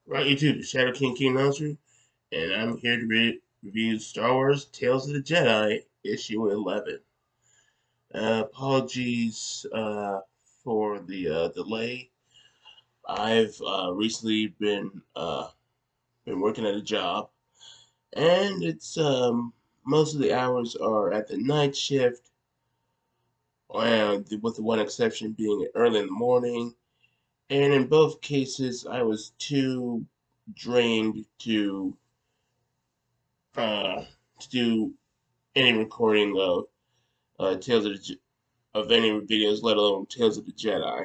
Right, YouTube, the Shadow King Announcer, and I'm here to review Star Wars Tales of the Jedi, issue 11. Apologies for the delay. I've recently been working at a job, and it's most of the hours are at the night shift, and with the one exception being early in the morning. And in both cases, I was too drained uh, to do any recording of Tales of of any videos, let alone Tales of the Jedi.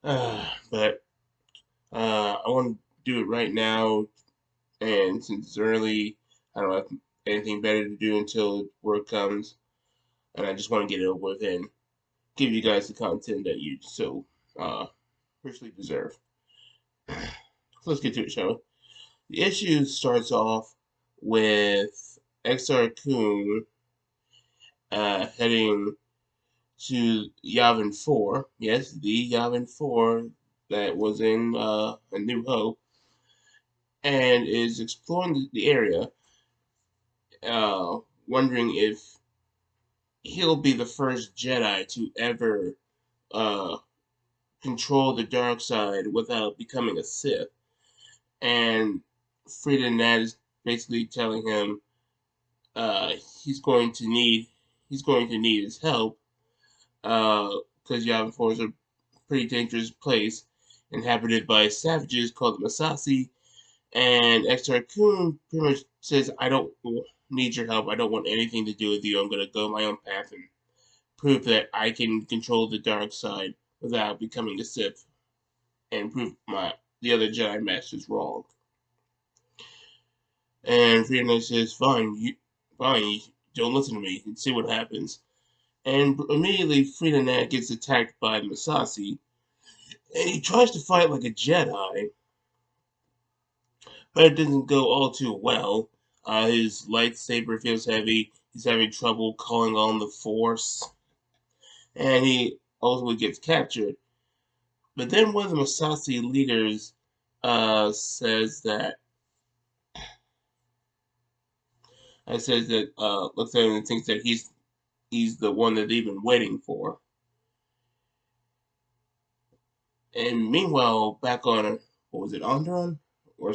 But I want to do it right now, and since it's early, I don't have anything better to do until work comes, and I just want to get it over with and give you guys the content that you so uh, richly deserve. So let's get to it, shall we? The issue starts off with XR Kun heading to Yavin 4. Yes, the Yavin 4 that was in A New Hope, and is exploring the area, wondering if he'll be the first Jedi to ever uh, control the dark side without becoming a Sith. And Frida Nat is basically telling him uh, he's going to need he's going to need his help because Yavin 4 is a pretty dangerous place inhabited by savages called the Masasi. And Exar Kun pretty much says, I don't need your help. I don't want anything to do with you. I'm going to go my own path and prove that I can control the dark side without becoming a Sith and prove the other Jedi Masters wrong. And Fiona says, fine, you don't listen to me and see what happens. And immediately Frida Nat gets attacked by Masasi, and he tries to fight like a Jedi, but it doesn't go all too well. His lightsaber feels heavy. He's having trouble calling on the Force, and he ultimately gets captured. But then one of the Masasi leaders says that looks at him and thinks that he's the one that they've been waiting for. And meanwhile, back on what was it, Onderon? Or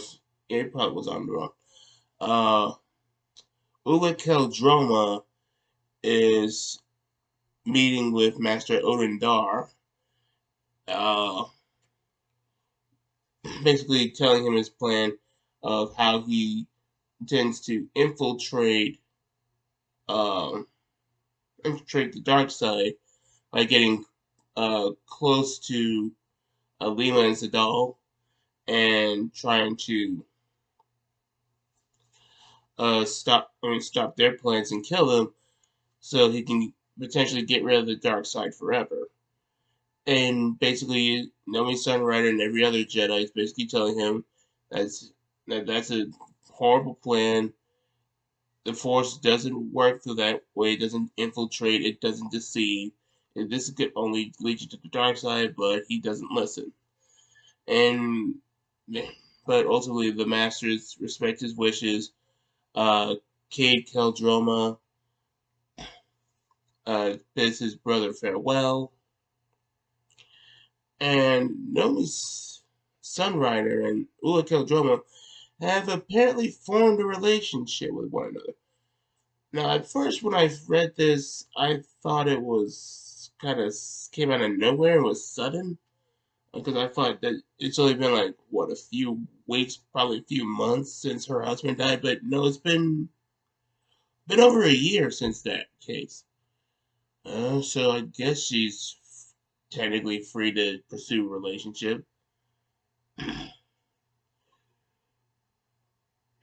yeah, it probably was Onderon. Uh, Ula Keldroma is meeting with Master Odin uh, basically telling him his plan of how he intends to um, infiltrate the dark side by getting close to Leela and Zadal and trying to stop their plans and kill them so he can potentially get rid of the dark side forever. And basically, Nomi Sunrider and every other Jedi is basically telling him that's that's a horrible plan. The Force doesn't work through that way. It doesn't infiltrate. It doesn't deceive. And this could only lead you to the dark side, but he doesn't listen. And but ultimately, the Masters respect his wishes. Cade Keldroma bids his brother farewell, and Nomi's Sunrider and Ula Keldroma have apparently formed a relationship with one another. Now, at first, when I read this, I thought it was kind of came out of nowhere and was sudden because I thought that it's only been like what, a few weeks, probably a few months since her husband died, but no, it's been over a year since that case. So I guess she's technically free to pursue a relationship.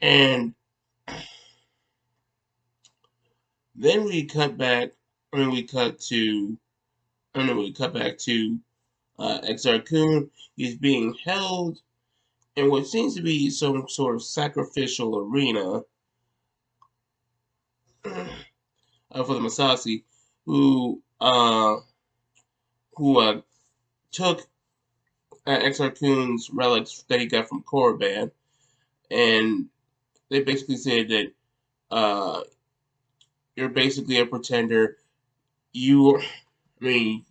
And then we cut back. I mean, we cut to. I know we cut back to XR Kun. He's being held in what seems to be some sort of sacrificial arena for the Masasi, who uh, who took Exar Kun's relics that he got from Korriban, and they basically said that uh, you're basically a pretender. You, I mean,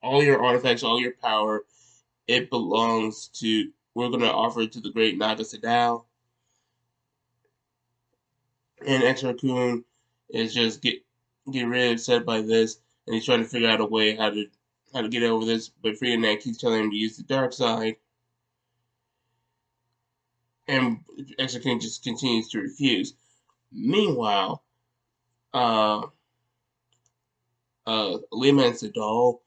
all your artifacts, all your power, it belongs to. We're gonna offer it to the great Naga Sadao, and Exar Kun is just get really upset by this, and he's trying to figure out a way how to get over this. But Friedeneck keeps telling him to use the dark side, and Exar Kun just continues to refuse. Meanwhile, uh, Lima and Sadal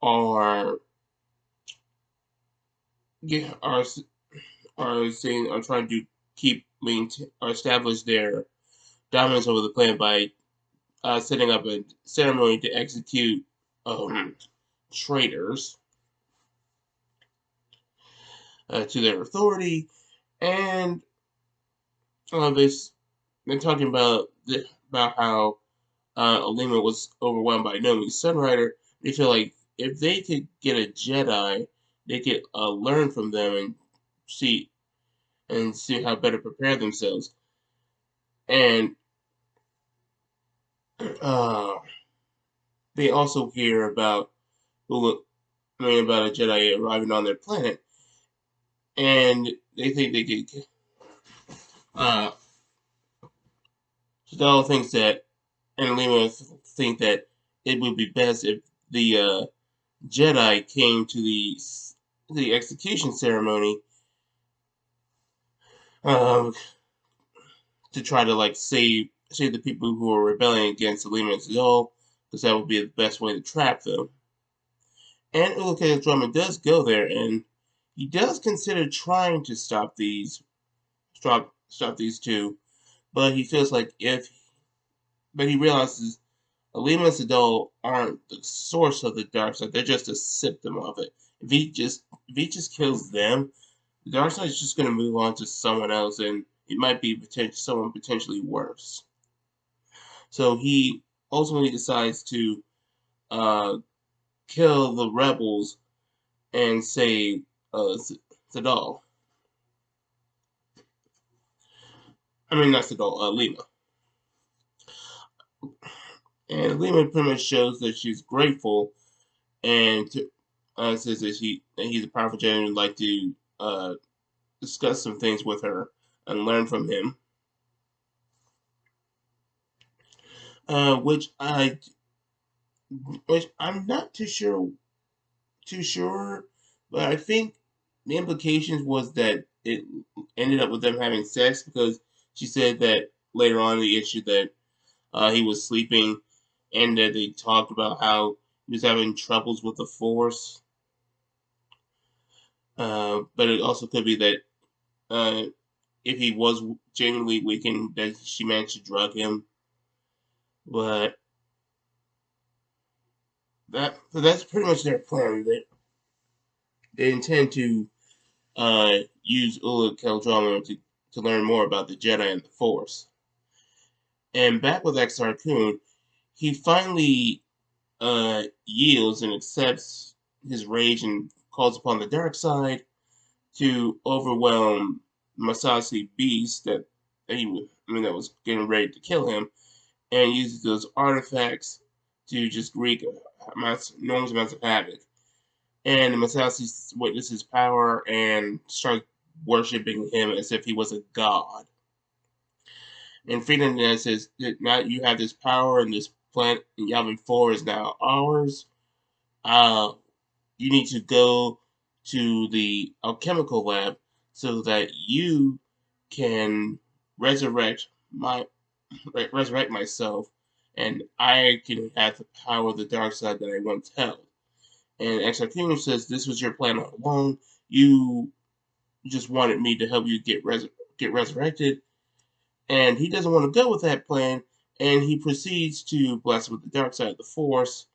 are yeah, are trying to keep maintain or establish their dominance over the planet by setting up a ceremony to execute um, traitors to their authority, and this they're talking about about how Alima was overwhelmed by Nomi's Sunrider. They feel like if they could get a Jedi, they could learn from them see see how better prepare themselves. And uh, they also hear about about a Jedi arriving on their planet, and they think they could. Uh, Stella thinks that, and Lima think that it would be best if the Jedi came to the execution ceremony um, to try to like save the people who are rebelling against Lima and Zadal, because that would be the best way to trap them. And Ulukaya Drummond does go there, and he does consider trying to stop these two, but he feels like but he realizes Alima and Sadal aren't the source of the dark side; they're just a symptom of it. If he just kills them, the dark side is just going to move on to someone else, and it might be someone potentially worse. So he ultimately decides to uh, kill the rebels and save Sadal. I mean, not Sadal, Lima. And Lima pretty much shows that she's grateful and says that he's a powerful Jedi and would like to discuss some things with her and learn from him. Uh, which I which I'm not too sure, but I think the implications was that it ended up with them having sex because she said that later on in the issue that he was sleeping and that they talked about how he was having troubles with the Force. But it also could be that uh, if he was genuinely weakened, that she managed to drug him. But that's pretty much their plan. They intend to use Ula Keldroma to learn more about the Jedi and the Force. And back with Exar Kun, he finally yields and accepts his rage and calls upon the dark side to overwhelm Masasi Beast that was getting ready to kill him, and uses those artifacts to just wreak enormous amounts of havoc. And Masasi witnesses his power and starts worshiping him as if he was a god. And Freedom says that now you have this power and this planet, and Yavin 4 is now ours. Uh, you need to go to the alchemical lab so that you can resurrect my resurrect myself, and I can have the power of the dark side that I once held. And Exarchino says this was your plan all along. You just wanted me to help you get resurrected, and he doesn't want to go with that plan. And he proceeds to bless with the dark side of the Force,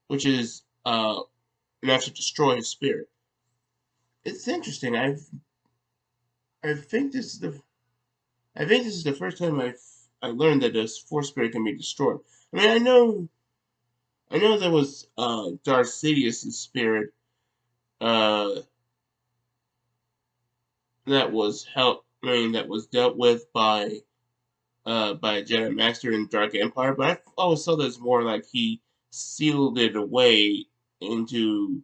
which is enough to destroy his spirit. It's interesting. I think this is the I think this is the first time I learned that this Force spirit can be destroyed. I mean, I know there was Darth Sidious's spirit uh, that was dealt with by a Jedi Master in Dark Empire, but I always saw this more like he sealed it away into,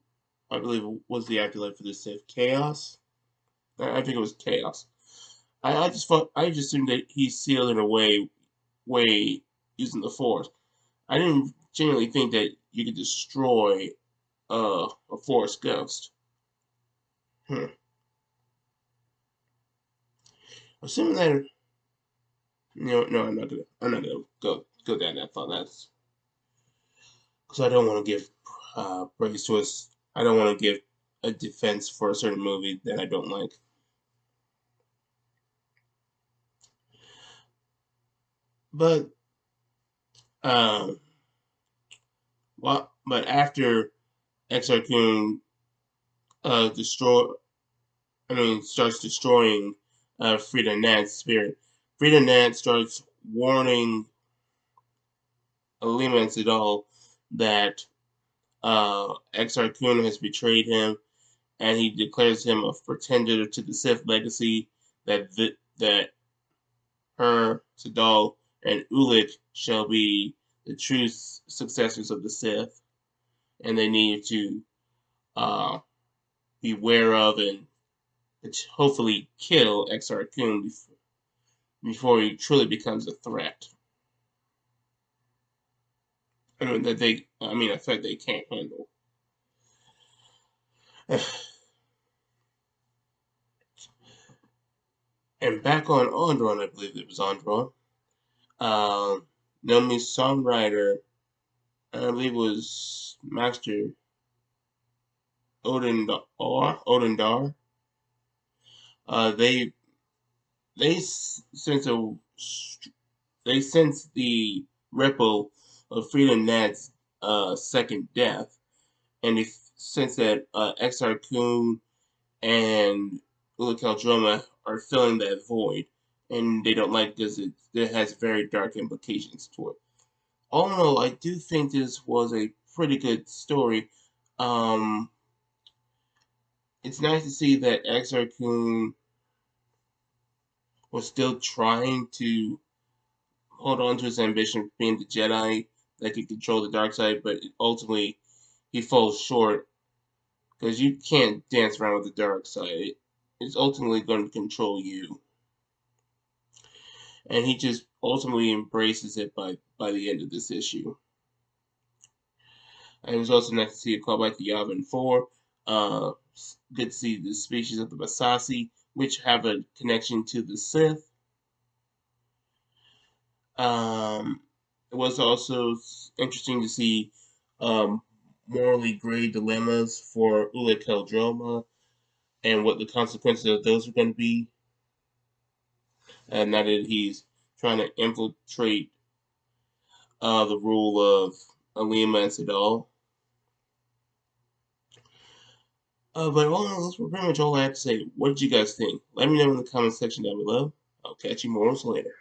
I believe, it was the afterlife for the Sith, Chaos. I think it was Chaos. I just assumed that he sealed it away using the Force. I didn't genuinely think that you could destroy a Force ghost. Hmm. Assuming that, no, I'm not gonna go down that thought. That's because I don't want to give praise to us. I don't want to give a defense for a certain movie that I don't like. But um, but after Exar Kun destroy, starts destroying Frida Nat's spirit. Frida Nat starts warning Alima and Sidal that Exar Kun has betrayed him, and he declares him a pretender to the Sith legacy that her, Sidal, and Ulic shall be the true successors of the Sith, and they need to uh, beware of and hopefully kill Exar Kun before he truly becomes a threat. A threat they can't handle. And back on Ondron, I believe it was Ondron. Nomi's songwriter, I believe, was Master Odin Dar. Uh, they they sense a they sense the ripple of Freedom Nat's second death, and they sense that Exar Kun and Ulikel are filling that void, and they don't like this. It has very dark implications to it. All in all, I do think this was a pretty good story. Um, it's nice to see that Exar Kun was still trying to hold on to his ambition of being the Jedi that could control the dark side, but ultimately he falls short because you can't dance around with the dark side. It's ultimately going to control you, and he just ultimately embraces it by the end of this issue. And it was also nice to see a callback to Yavin 4. Good to see the species of the Masasi, which have a connection to the Sith. Um, it was also interesting to see um, morally gray dilemmas for Ulic Qel-Droma and what the consequences of those are going to be. And now that he's trying to infiltrate the rule of Alima and Sidal. But all in all, those were pretty much all I had to say. What did you guys think? Let me know in the comment section down below. I'll catch you more later.